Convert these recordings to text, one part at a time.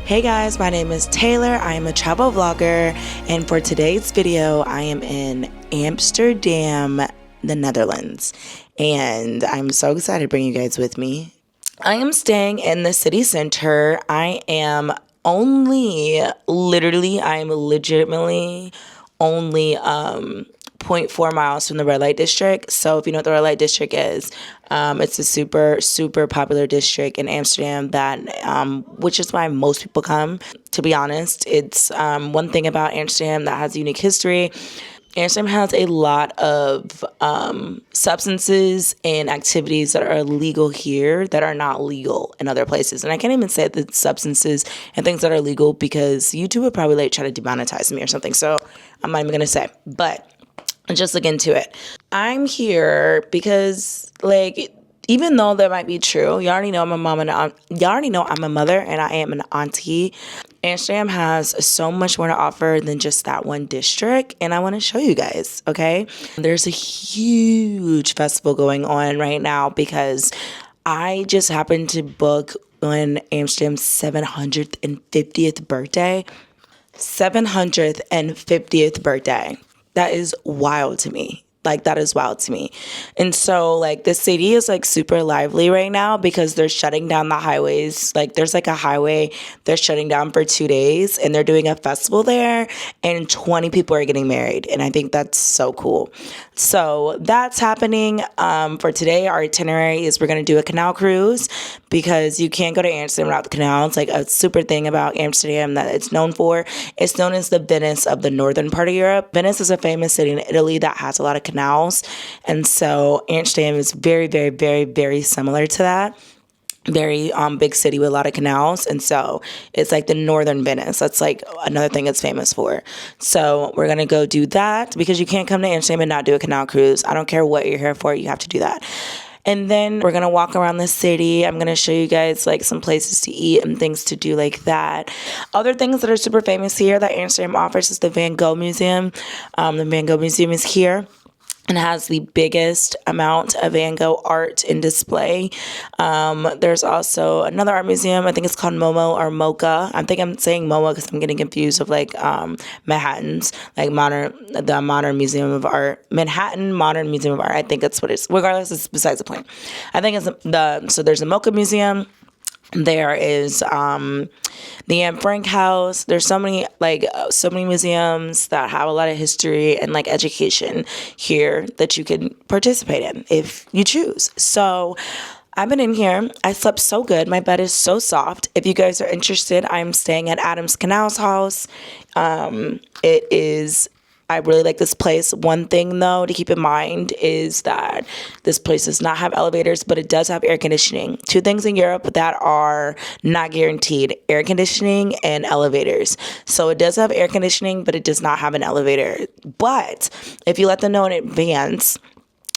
Hey guys, my name is Taylor. I am a travel vlogger, and for today's video, I am in Amsterdam, the Netherlands, and I'm so excited to bring you guys with me. I am staying in the city center. I am legitimately only 0.4 miles from the red light district. So if you know what the red light district is, it's a super popular district in Amsterdam that which is why most people come. To be honest, it's one thing about Amsterdam that has a unique history. Amsterdam has a lot of substances and activities that are illegal here that are not legal in other places. And I can't even say the substances and things that are legal because YouTube would probably try to demonetize me or something. So I'm not even going to say. But just look into it. I'm here because, even though that might be true, you already know I'm a mom and y'all already know I'm a mother and I am an auntie. Amsterdam has so much more to offer than just that one district, and I want to show you guys, okay? There's a huge festival going on right now because I just happened to book on Amsterdam's 750th birthday. 750th birthday. That is wild to me. That is wild to me. And so, the city is, super lively right now because they're shutting down the highways. There's, a highway they're shutting down for 2 days, and they're doing a festival there, and 20 people are getting married. And I think that's so cool. So, that's happening. For today, our itinerary is we're going to do a canal cruise because you can't go to Amsterdam without the canal. It's, a super thing about Amsterdam that it's known for. It's known as the Venice of the northern part of Europe. Venice is a famous city in Italy that has a lot of canals, and so Amsterdam is very, very, very, very similar to that. Very big city with a lot of canals, and so it's the northern Venice. That's another thing it's famous for. So we're gonna go do that because you can't come to Amsterdam and not do a canal cruise. I don't care what you're here for, you have to do that. And then we're going to walk around the city. I'm going to show you guys some places to eat and things to do like that. Other things that are super famous here that Amsterdam offers is the Van Gogh Museum. The Van Gogh Museum is here and has the biggest amount of Van Gogh art in display. There's also another art museum. I think it's called Momo or Mocha. I think I'm saying Momo because I'm getting confused of Manhattan's the Modern Museum of Art. Manhattan Modern Museum of Art. I think that's what it is. Regardless, it's besides the point. I think it's so there's a Mocha Museum. There is the Anne Frank House. There's so many museums that have a lot of history and education here that you can participate in if you choose. So I've been in here. I slept so good. My bed is so soft. If you guys are interested, I'm staying at Adam's Canal's house. I really like this place. One thing, though, to keep in mind is that this place does not have elevators, but it does have air conditioning. Two things in Europe that are not guaranteed: air conditioning and elevators. So it does have air conditioning, but it does not have an elevator. But if you let them know in advance,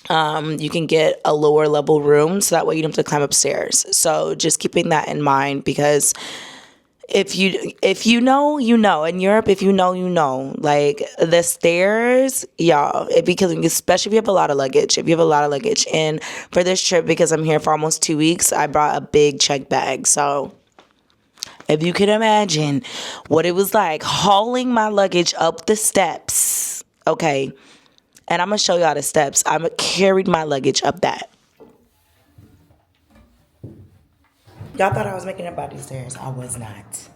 you can get a lower level room, so that way you don't have to climb upstairs. So just keeping that in mind because If you know, you know. In Europe, if you know, you know. Like the stairs, y'all, it be killing me, especially if you have a lot of luggage. If you have a lot of luggage. And for this trip, because I'm here for almost 2 weeks, I brought a big check bag. So if you can imagine what it was like hauling my luggage up the steps, okay. And I'm gonna show y'all the steps. I carried my luggage up that. Y'all thought I was making it up these stairs. I was not.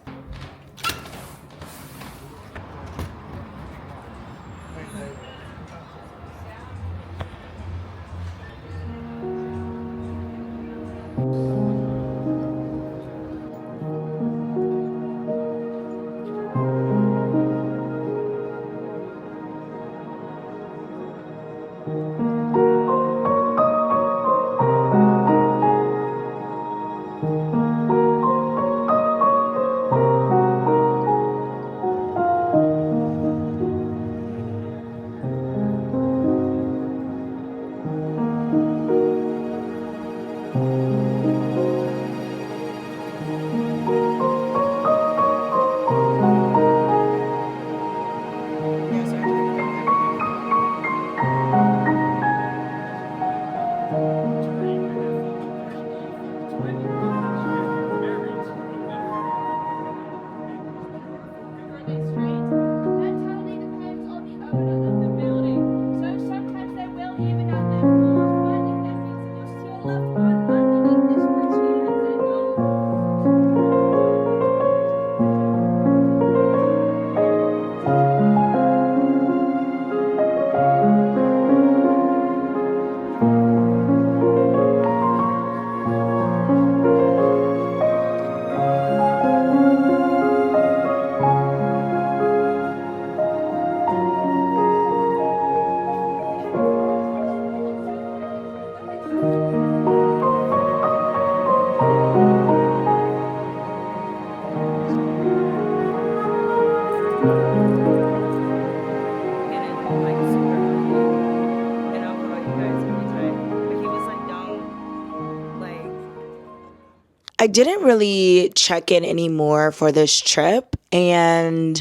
I didn't really check in anymore for this trip. And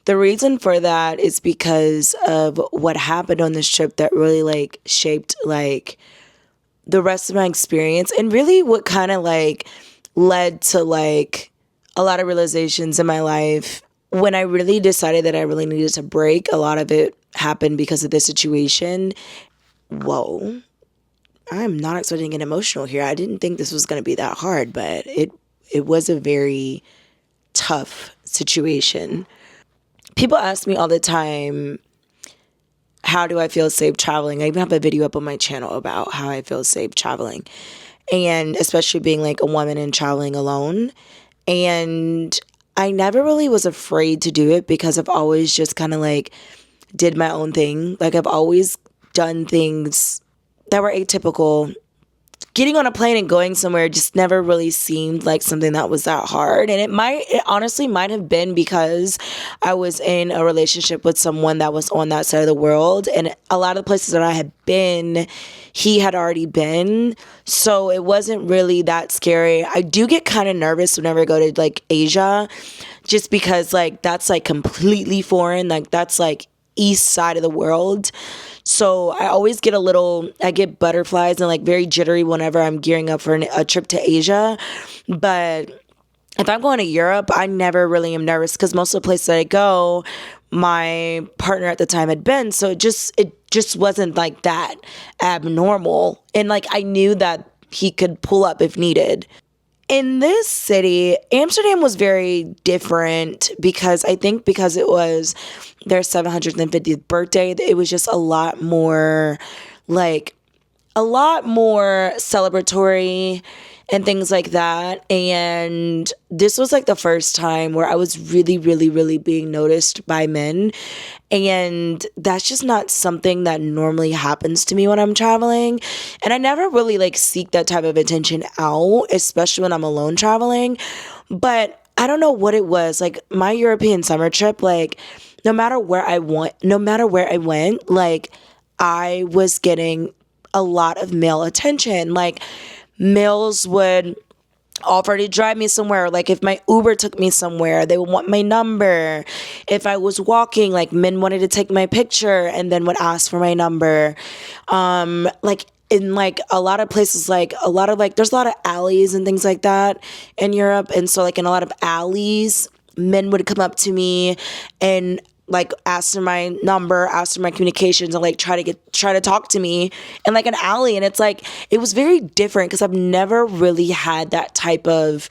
the reason for that is because of what happened on this trip that really like shaped like the rest of my experience and really what kind of like led to like a lot of realizations in my life. When I really decided that I really needed to break, a lot of it happened because of this situation. Whoa. I'm not expecting to get emotional here. I didn't think this was going to be that hard, but it was a very tough situation. People ask me all the time, how do I feel safe traveling? I even have a video up on my channel about how I feel safe traveling, and especially being like a woman and traveling alone. And I never really was afraid to do it because I've always just kind of like did my own thing. Like I've always done things that were atypical. Getting on a plane and going somewhere just never really seemed like something that was that hard. And it honestly might have been because I was in a relationship with someone that was on that side of the world. And a lot of the places that I had been, he had already been. So it wasn't really that scary. I do get kind of nervous whenever I go to like Asia, just because like that's like completely foreign. Like that's like east side of the world. So I always I get butterflies and like very jittery whenever I'm gearing up for a trip to Asia. But if I'm going to Europe, I never really am nervous because most of the places that I go, my partner at the time had been. So it just wasn't like that abnormal. And like I knew that he could pull up if needed. In this city, Amsterdam was very different because I think because it was their 750th birthday, it was just a lot more celebratory and things like that. And this was like the first time where I was really, really, really being noticed by men. And that's just not something that normally happens to me when I'm traveling. And I never really like seek that type of attention out, especially when I'm alone traveling. But I don't know what it was. Like my European summer trip, like no matter where I went, like I was getting a lot of male attention. Like males would offer to drive me somewhere. Like if my Uber took me somewhere, they would want my number. If I was walking, like men wanted to take my picture and then would ask for my number. Like in like a lot of places, like a lot of like there's a lot of alleys and things like that in Europe. And so like in a lot of alleys, men would come up to me and like ask for my number, ask for my communications, and like try to talk to me in like an alley. And it's like it was very different because I've never really had that type of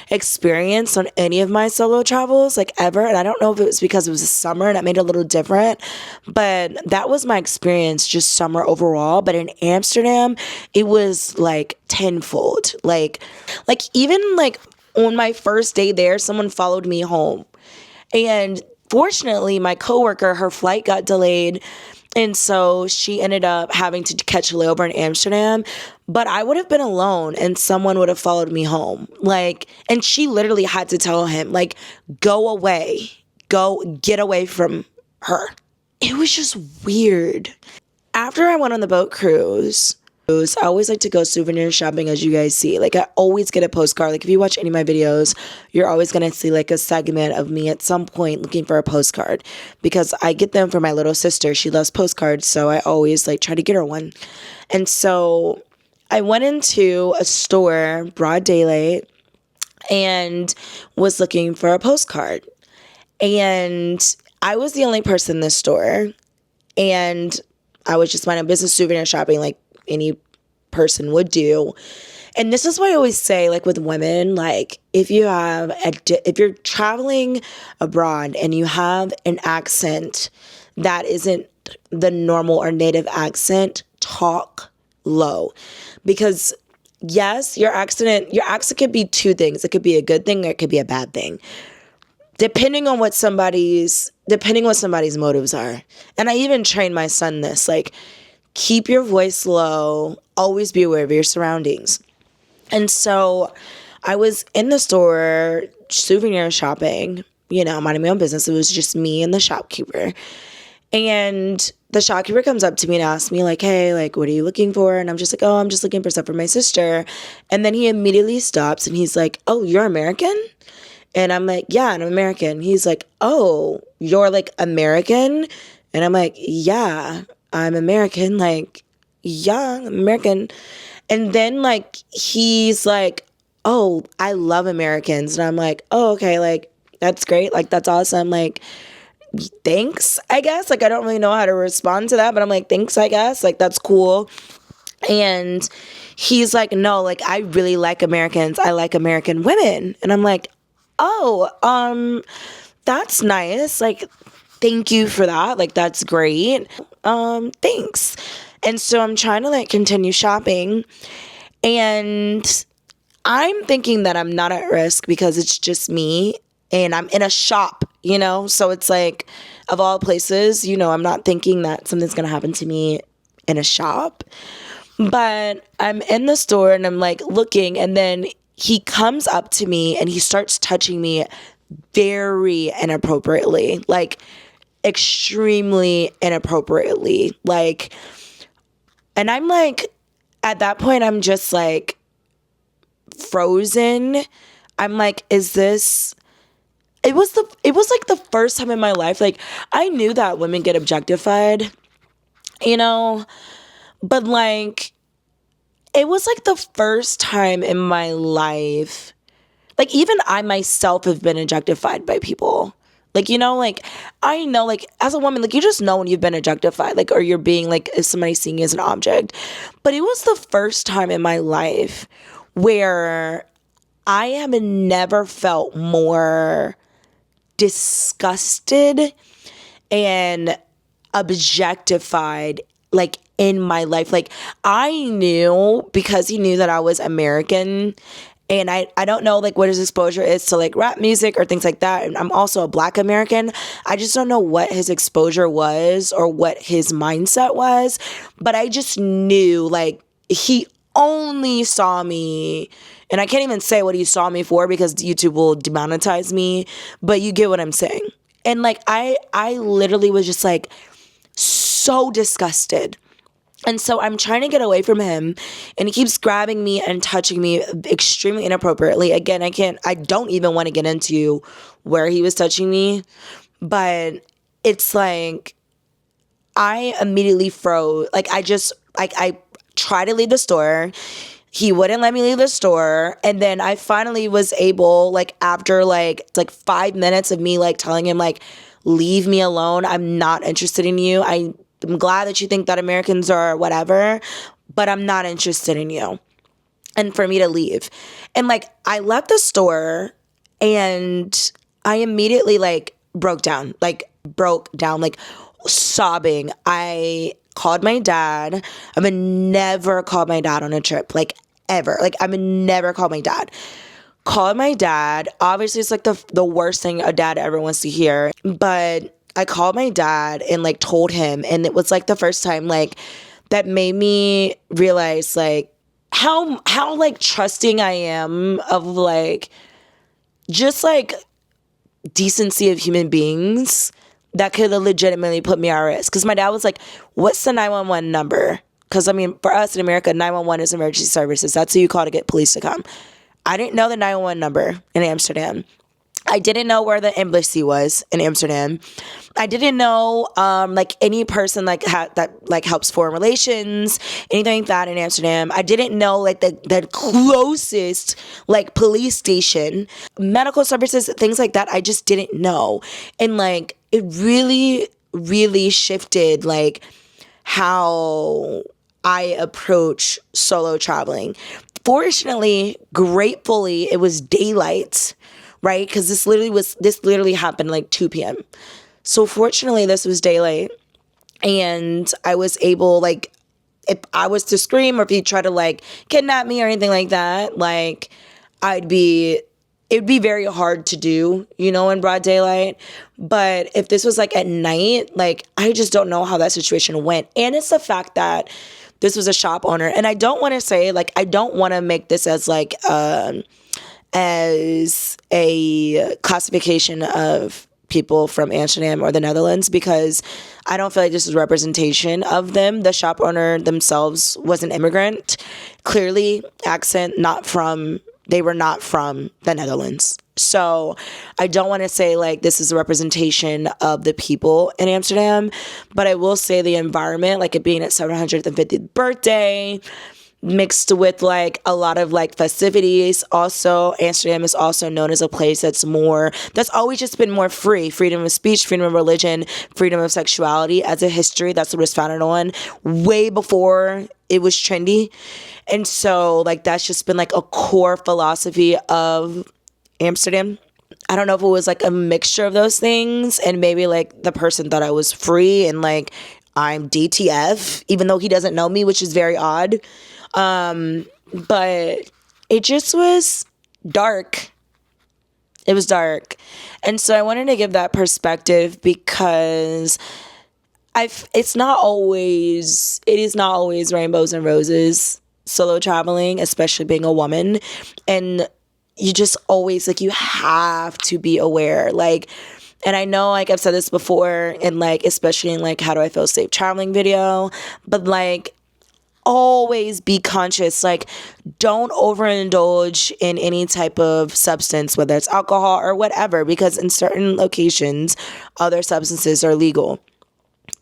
experience on any of my solo travels, like ever. And I don't know if it was because it was a summer and it made it a little different, but that was my experience, just summer overall. But in Amsterdam, it was like tenfold. Like even like on my first day there, someone followed me home. And fortunately, my coworker, her flight got delayed. And so she ended up having to catch a layover in Amsterdam. But I would have been alone and someone would have followed me home. Like, and she literally had to tell him, like, go away. Go get away from her. It was just weird. After I went on the boat cruise, I always like to go souvenir shopping, as you guys see. Like, I always get a postcard. Like, if you watch any of my videos, you're always going to see, like, a segment of me at some point looking for a postcard. Because I get them for my little sister. She loves postcards, so I always, like, try to get her one. And so I went into a store, broad daylight, and was looking for a postcard. And I was the only person in the store. And I was just minding business souvenir shopping, like any person would do. And this is what I always say, like with women, like if you're traveling abroad and you have an accent that isn't the normal or native accent, talk low. Because yes, your accent could be two things. It could be a good thing or it could be a bad thing. Depending on what somebody's motives are. And I even train my son this, like, keep your voice low, always be aware of your surroundings. And so I was in the store souvenir shopping, minding my own business. It was just me and the shopkeeper. And the shopkeeper comes up to me and asks me, like, hey, like, what are you looking for? And I'm just like, oh, I'm just looking for stuff for my sister. And then he immediately stops and he's like, oh, you're American? And I'm like, yeah, I'm American. He's like, oh, you're like American? And I'm like, yeah, I'm American. Like, yeah, I'm American. And then like, he's like, oh, I love Americans. And I'm like, oh, okay. Like, that's great. Like, that's awesome. Like, thanks, I guess. Like, I don't really know how to respond to that, but I'm like, thanks, I guess. Like, that's cool. And he's like, no, like, I really like Americans. I like American women. And I'm like, oh, that's nice. Like, thank you for that. Like, that's great. Thanks. And so I'm trying to like continue shopping and I'm thinking that I'm not at risk because it's just me and I'm in a shop, so it's like of all places, I'm not thinking that something's going to happen to me in a shop, but I'm in the store and I'm like looking and then he comes up to me and he starts touching me very inappropriately, like extremely inappropriately, like, and I'm like, at that point, I'm just like frozen. I'm like, is this, it was like the first time in my life, like I knew that women get objectified, but like, it was like the first time in my life, like even I myself have been objectified by people. Like, like I know, like as a woman, like you just know when you've been objectified, like, or you're being like, if somebody's seeing you as an object. But it was the first time in my life where I have never felt more disgusted and objectified, like in my life. Like I knew because he knew that I was American. And I don't know like what his exposure is to like rap music or things like that. And I'm also a Black American. I just don't know what his exposure was or what his mindset was. But I just knew like he only saw me, and I can't even say what he saw me for because YouTube will demonetize me. But you get what I'm saying. And like I literally was just like so disgusted. And so I'm trying to get away from him, and he keeps grabbing me and touching me extremely inappropriately. Again, I don't even want to get into where he was touching me, but it's like I immediately froze. I tried to leave the store. He wouldn't let me leave the store. And then I finally was able, like, after like 5 minutes of me like telling him, like, leave me alone. I'm not interested in you. I'm glad that you think that Americans are whatever, but I'm not interested in you. And for me to leave. And like I left the store, and I immediately like broke down, like sobbing. I called my dad. I've never called my dad on a trip, like ever. Like I've never called my dad. Called my dad. Obviously, it's like the worst thing a dad ever wants to hear. But I called my dad and like told him, and it was like the first time like that made me realize like how like trusting I am of like just like decency of human beings that could have legitimately put me at risk. Because my dad was like, what's the 911 number? Because, I mean, for us in America, 911 is emergency services. That's who you call to get police to come. I didn't know the 911 number in Amsterdam. I didn't know where the embassy was in Amsterdam. I didn't know like any person like that like helps foreign relations, anything like that in Amsterdam. I didn't know like the closest like police station, medical services, things like that. I just didn't know. And like it really, really shifted like how I approach solo traveling. Fortunately, gratefully, it was daylight, right? Because this literally happened like 2 p.m. So fortunately, this was daylight, and I was able, like, if I was to scream or if he tried to like kidnap me or anything like that, like it'd be very hard to do, you know, in broad daylight. But if this was like at night, like I just don't know how that situation went. And it's the fact that this was a shop owner, and I don't want to say like I don't want to make this as like as a classification of people from Amsterdam or the Netherlands, because I don't feel like this is representation of them. The shop owner themselves was an immigrant, clearly accent they were not from the Netherlands. So I don't want to say like this is a representation of the people in Amsterdam, but I will say the environment, like it being its 750th birthday, mixed with like a lot of like festivities. Also, Amsterdam is also known as a place that's always just been more freedom of speech, freedom of religion, freedom of sexuality as a history. That's what it was founded on way before it was trendy. And so like that's just been like a core philosophy of Amsterdam. I don't know if it was like a mixture of those things, and maybe like the person thought I was free and like I'm DTF, even though he doesn't know me, which is very odd. But it just was dark. It was dark. And so I wanted to give that perspective because it is not always rainbows and roses solo traveling, especially being a woman. And you just always like, you have to be aware. Like, and I know like I've said this before, and like, especially in like, how do I feel safe traveling video, but like, always be conscious. Like, don't overindulge in any type of substance, whether it's alcohol or whatever, because in certain locations, other substances are legal.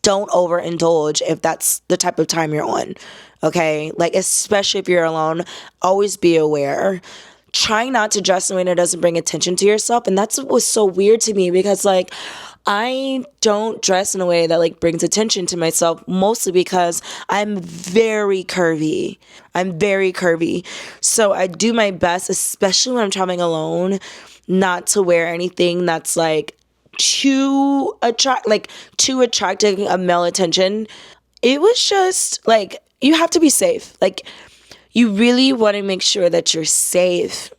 Don't overindulge if that's the type of time you're on. Okay? Like, especially if you're alone, always be aware. Try not to dress in a way that doesn't bring attention to yourself. And that's what was so weird to me, because like, I don't dress in a way that like brings attention to myself, mostly because I'm very curvy. So I do my best, especially when I'm traveling alone, not to wear anything that's like too attracting of male attention. It was just like, you have to be safe. Like, you really want to make sure that you're safe.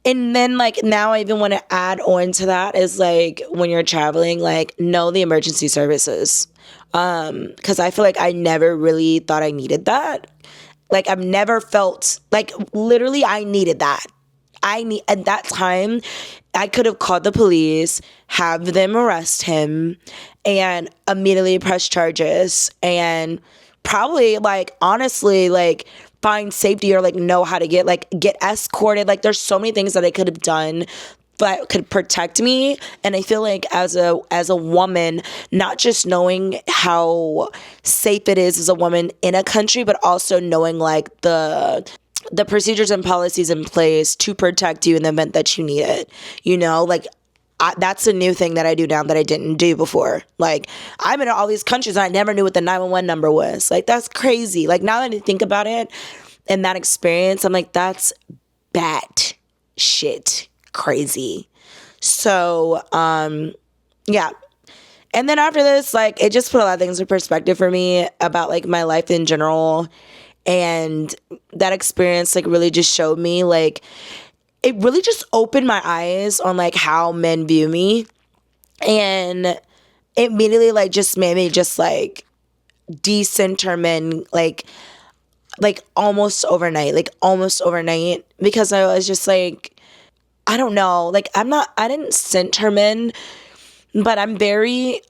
And then like now I even want to add on to that is like, when you're traveling, like know the emergency services. Cause I feel like I never really thought I needed that. Like I've never felt like literally I needed that. At that time, I could have called the police, have them arrest him, and immediately press charges and probably like honestly like find safety or like know how to get escorted. Like there's so many things that I could have done that could protect me. And I feel like as a woman, not just knowing how safe it is as a woman in a country, but also knowing like the procedures and policies in place to protect you in the event that you need it. You know, like that's a new thing that I do now that I didn't do before. Like, I've been in all these countries and I never knew what the 911 number was. Like, that's crazy. Like, now that I think about it and that experience, I'm like, that's bat shit crazy. So, yeah. And then after this, like, it just put a lot of things in perspective for me about like my life in general. And that experience like really just showed me like, it really just opened my eyes on like how men view me, and it immediately like just made me just like decenter men like almost overnight because I was just like, I don't know, like I didn't center men, but I'm very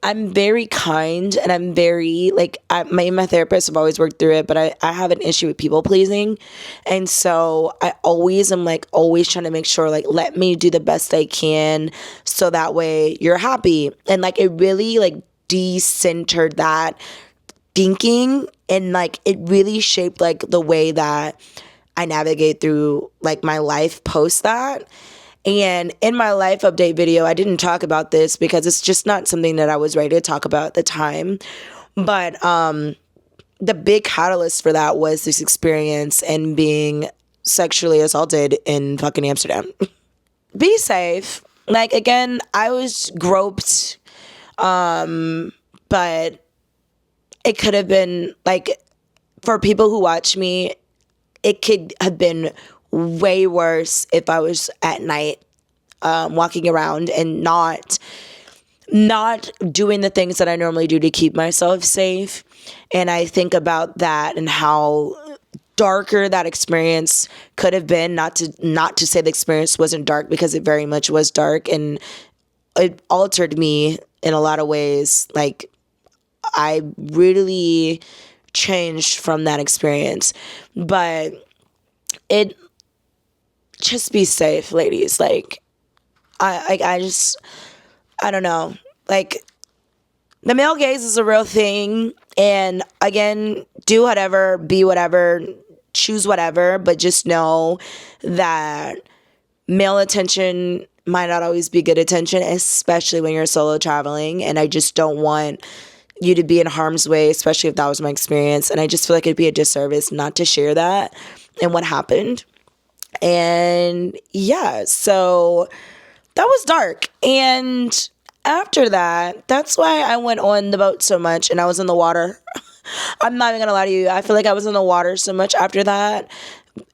kind, and I'm very like my therapist have always worked through it, but I have an issue with people pleasing, and so I always am like always trying to make sure like let me do the best I can so that way you're happy, and like it really like decentered that thinking, and like it really shaped like the way that I navigate through like my life post that. And in my life update video, I didn't talk about this because it's just not something that I was ready to talk about at the time. But the big catalyst for that was this experience and being sexually assaulted in fucking Amsterdam. Be safe. Like, again, I was groped, but it could have been, like, for people who watch me, it could have been way worse if I was at night walking around and not doing the things that I normally do to keep myself safe. And I think about that and how darker that experience could have been, not to say the experience wasn't dark, because it very much was dark, and it altered me in a lot of ways. Like, I really changed from that experience. But it just be safe, ladies. Like, I don't know. Like, the male gaze is a real thing. And again, do whatever, be whatever, choose whatever, but just know that male attention might not always be good attention, especially when you're solo traveling. And I just don't want you to be in harm's way, especially if that was my experience. And I just feel like it'd be a disservice not to share that and what happened. And yeah, so that was dark. And after that, that's why I went on the boat so much and I was in the water. I'm not even gonna lie to you. I feel like I was in the water so much after that.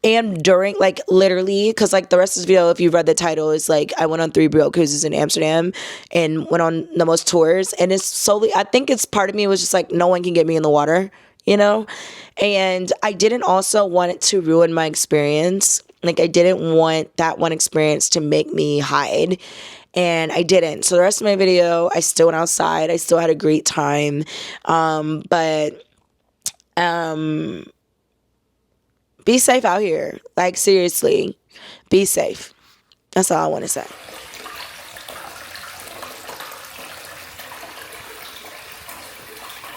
And during, like, literally, because like the rest of the video, if you read the title, is like I went on 3 boat cruises in Amsterdam and went on the most tours. And it's solely, I think it's part of me was just like, no one can get me in the water, you know? And I didn't also want it to ruin my experience. Like, I didn't want that one experience to make me hide. And I didn't. So the rest of my video, I still went outside. I still had a great time. But be safe out here. Like, seriously, be safe. That's all I want to say.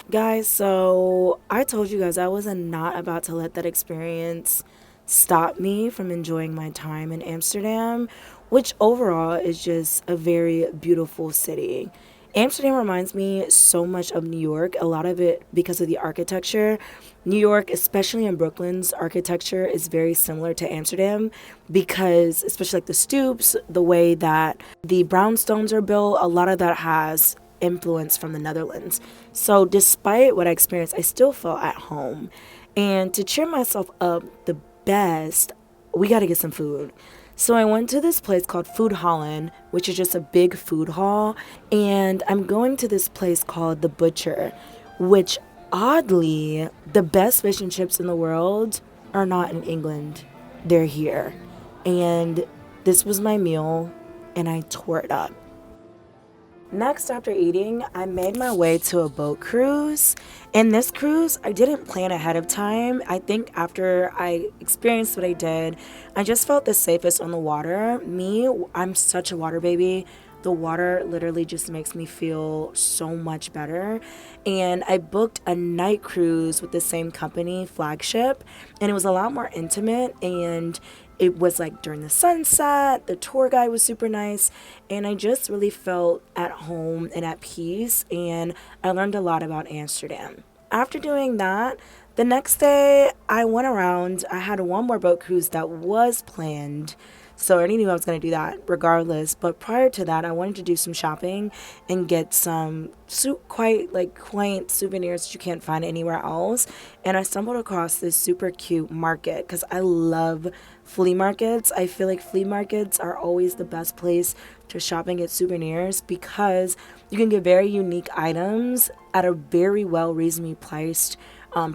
Guys, so I told you guys I was not about to let that experience stop me from enjoying my time in Amsterdam, which overall is just a very beautiful city. Amsterdam reminds me so much of New York, a lot of it because of the architecture. New York, especially in Brooklyn's architecture, is very similar to Amsterdam because, especially like the stoops, the way that the brownstones are built, a lot of that has influence from the Netherlands. So despite what I experienced, I still felt at home. And to cheer myself up the best, we got to get some food. So I went to this place called Food Holland, which is just a big food hall. And I'm going to this place called The Butcher, which oddly, the best fish and chips in the world are not in England. They're here. And this was my meal, and I tore it up. Next, after eating, I made my way to a boat cruise. And this cruise, I didn't plan ahead of time. I think after I experienced what I did, I just felt the safest on the water. Me, I'm such a water baby. The water literally just makes me feel so much better. And I booked a night cruise with the same company, Flagship, and it was a lot more intimate, and it was like during the sunset. The tour guide was super nice, and I just really felt at home and at peace. And I learned a lot about Amsterdam. After doing that, the next day I went around. I had one more boat cruise that was planned, so I already knew I was going to do that regardless. But prior to that, I wanted to do some shopping and get some quite like quaint souvenirs that you can't find anywhere else. And I stumbled across this super cute market because I love flea markets. I feel like flea markets are always the best place to shop and get souvenirs because you can get very unique items at a very well reasonably priced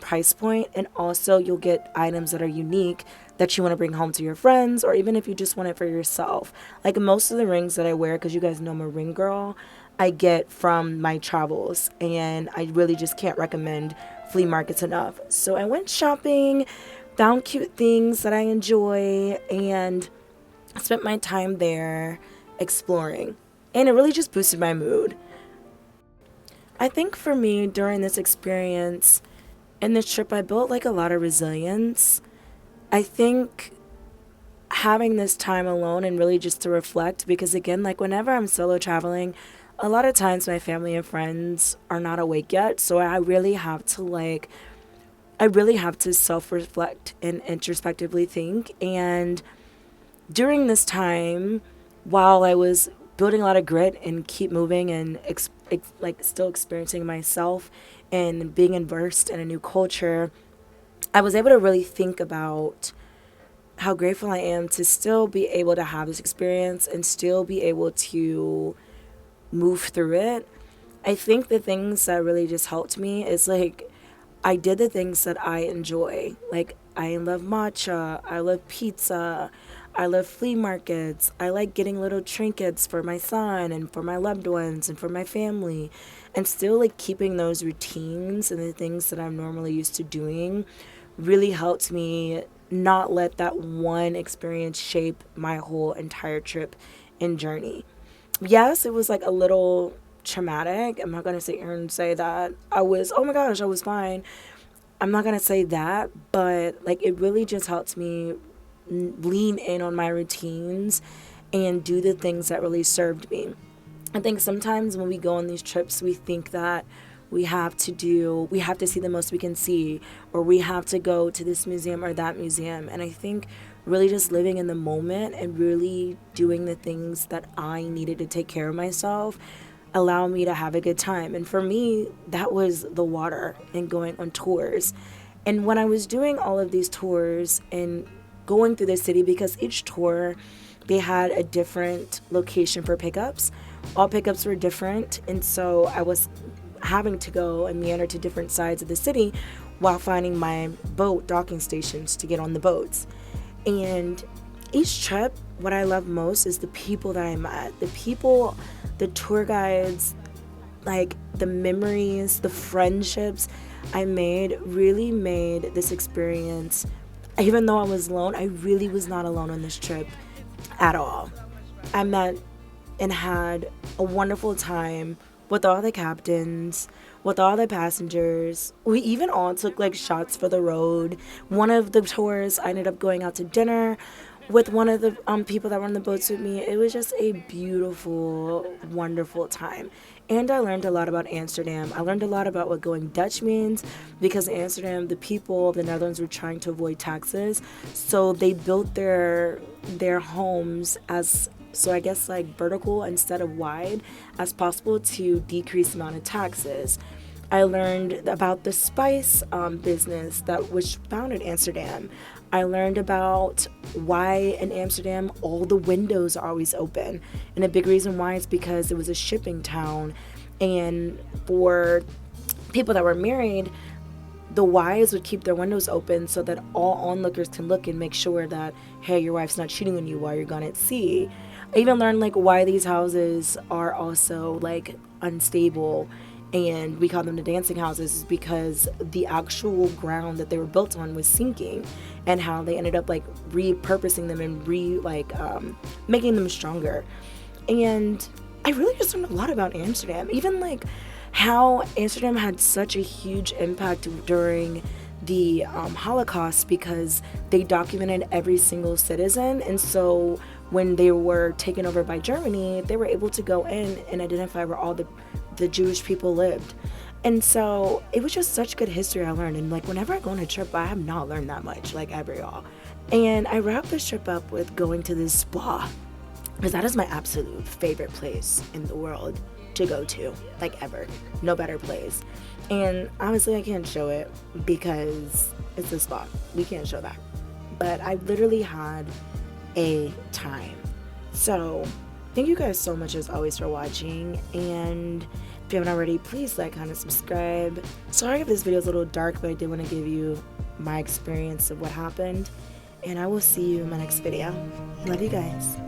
price point, and also you'll get items that are unique that you want to bring home to your friends, or even if you just want it for yourself. Like most of the rings that I wear, because you guys know I'm a ring girl, I get from my travels, and I really just can't recommend flea markets enough. So I went shopping, found cute things that I enjoy, and spent my time there exploring. And it really just boosted my mood. I think for me during this experience and this trip, I built like a lot of resilience. I think having this time alone and really just to reflect, because again, like whenever I'm solo traveling, a lot of times my family and friends are not awake yet. So I really have to self reflect and introspectively think. And during this time, while I was building a lot of grit and keep moving and like still experiencing myself and being immersed in a new culture, I was able to really think about how grateful I am to still be able to have this experience and still be able to move through it. I think the things that really just helped me is like I did the things that I enjoy. Like I love matcha, I love pizza, I love flea markets. I like getting little trinkets for my son and for my loved ones and for my family. And still like keeping those routines and the things that I'm normally used to doing really helped me not let that one experience shape my whole entire trip and journey. Yes, it was like a little traumatic. I'm not gonna sit here and say that oh my gosh, I was fine. I'm not gonna say that, but like it really just helped me lean in on my routines and do the things that really served me. I think sometimes when we go on these trips, we think that we have to see the most we can see, or we have to go to this museum or that museum. And I think really just living in the moment and really doing the things that I needed to take care of myself allow me to have a good time. And for me, that was the water and going on tours. And when I was doing all of these tours and going through the city, because each tour they had a different location for pickups. All pickups were different, and so I was having to go and meander to different sides of the city while finding my boat docking stations to get on the boats. And each trip, what I love most is the people that I met. The people, the tour guides, like the memories, the friendships I made really made this experience. Even though I was alone, I really was not alone on this trip at all. I met and had a wonderful time with all the captains, with all the passengers. We even all took like shots for the road. One of the tours, I ended up going out to dinner with one of the people that were on the boats with me. It was just a beautiful, wonderful time. And I learned a lot about Amsterdam. I learned a lot about what going Dutch means, because in Amsterdam, the people of the Netherlands were trying to avoid taxes. So they built their homes as, so I guess like vertical instead of wide as possible to decrease the amount of taxes. I learned about the spice business that was founded in Amsterdam. I learned about why in Amsterdam all the windows are always open. And a big reason why is because it was a shipping town. And for people that were married, the wives would keep their windows open so that all onlookers can look and make sure that, hey, your wife's not cheating on you while you're gone at sea. I even learned like why these houses are also like unstable, and we call them the dancing houses, is because the actual ground that they were built on was sinking, and how they ended up like repurposing them and making them stronger. And I really just learned a lot about Amsterdam, even like how Amsterdam had such a huge impact during the Holocaust, because they documented every single citizen. And so when they were taken over by Germany, they were able to go in and identify where all the Jewish people lived. And so it was just such good history I learned. And like whenever I go on a trip, I have not learned that much, like ever, y'all. And I wrapped this trip up with going to this spa, because that is my absolute favorite place in the world to go to, like ever. No better place. And honestly, I can't show it because it's a spa. We can't show that. But I literally had a time. So thank you guys so much as always for watching. And if you haven't already, please like, comment, subscribe. Sorry if this video is a little dark, but I did want to give you my experience of what happened. And I will see you in my next video. Love you guys.